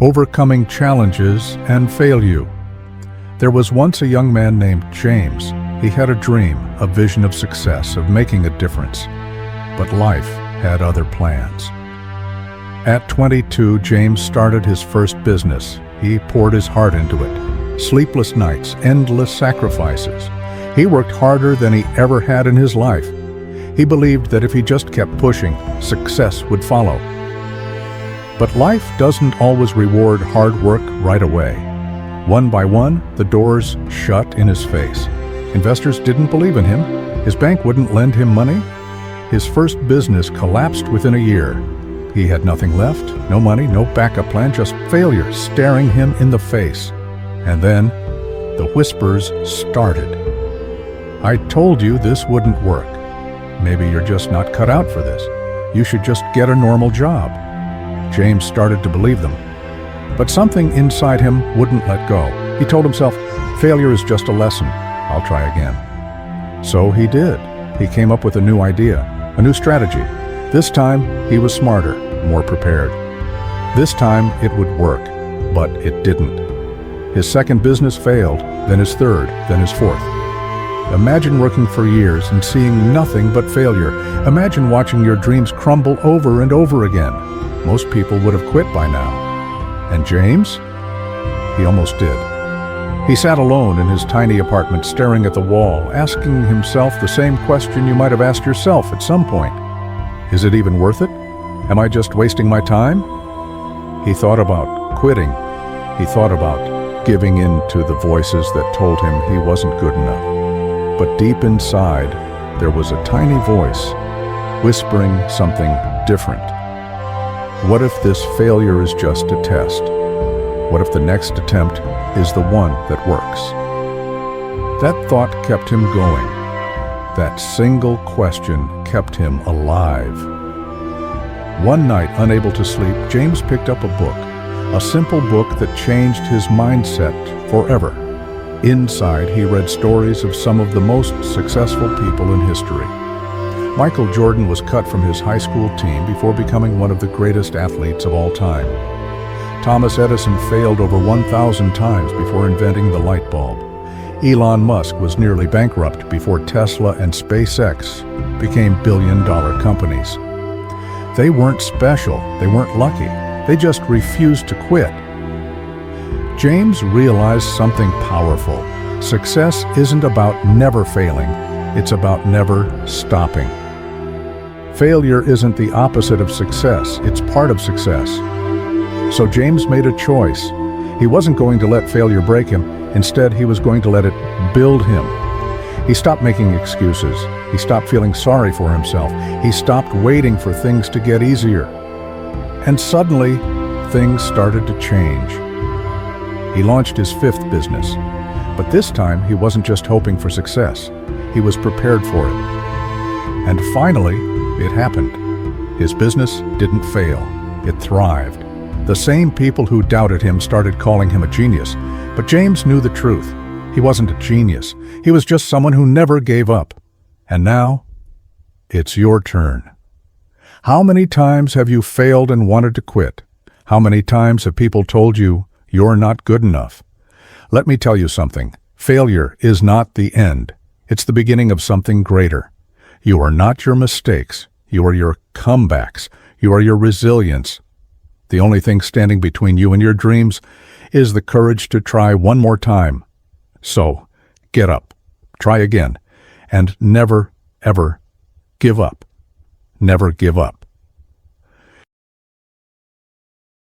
Overcoming challenges and failure. There was once a young man named James. He had a dream, a vision of success, of making a difference. But life had other plans. At 22, James started his first business. He poured his heart into it. Sleepless nights, endless sacrifices. He worked harder than he ever had in his life. He believed that if he just kept pushing, success would follow. But life doesn't always reward hard work right away. One by one, the doors shut in his face. Investors didn't believe in him. His bank wouldn't lend him money. His first business collapsed within a year. He had nothing left, no money, no backup plan, just failure staring him in the face. And then, the whispers started. "I told you this wouldn't work. Maybe you're just not cut out for this. You should just get a normal job." James started to believe them. But something inside him wouldn't let go. He told himself, failure is just a lesson. I'll try again. So he did. He came up with a new idea, a new strategy. This time, he was smarter, more prepared. This time, it would work, but it didn't. His second business failed, then his third, then his fourth. Imagine working for years and seeing nothing but failure. Imagine watching your dreams crumble over and over again. Most people would have quit by now. And James? He almost did. He sat alone in his tiny apartment, staring at the wall, asking himself the same question you might have asked yourself at some point. Is it even worth it? Am I just wasting my time? He thought about quitting. He thought about giving in to the voices that told him he wasn't good enough. But deep inside, there was a tiny voice whispering something different. What if this failure is just a test? What if the next attempt is the one that works? That thought kept him going. That single question kept him alive. One night, unable to sleep, James picked up a book, a simple book that changed his mindset forever. Inside, he read stories of some of the most successful people in history. Michael Jordan was cut from his high school team before becoming one of the greatest athletes of all time. Thomas Edison failed over 1,000 times before inventing the light bulb. Elon Musk was nearly bankrupt before Tesla and SpaceX became billion-dollar companies. They weren't special, they weren't lucky, they just refused to quit. James realized something powerful. Success isn't about never failing, it's about never stopping. Failure isn't the opposite of success, it's part of success. So James made a choice. He wasn't going to let failure break him. Instead, he was going to let it build him. He stopped making excuses. He stopped feeling sorry for himself. He stopped waiting for things to get easier. And suddenly, things started to change. He launched his fifth business. But this time, he wasn't just hoping for success. He was prepared for it. And finally, it happened. His business didn't fail. It thrived. The same people who doubted him started calling him a genius. But James knew the truth. He wasn't a genius. He was just someone who never gave up. And now, it's your turn. How many times have you failed and wanted to quit? How many times have people told you you're not good enough? Let me tell you something. Failure is not the end. It's the beginning of something greater. You are not your mistakes. You are your comebacks. You are your resilience. The only thing standing between you and your dreams is the courage to try one more time. So, get up, try again, and never, ever give up. Never give up.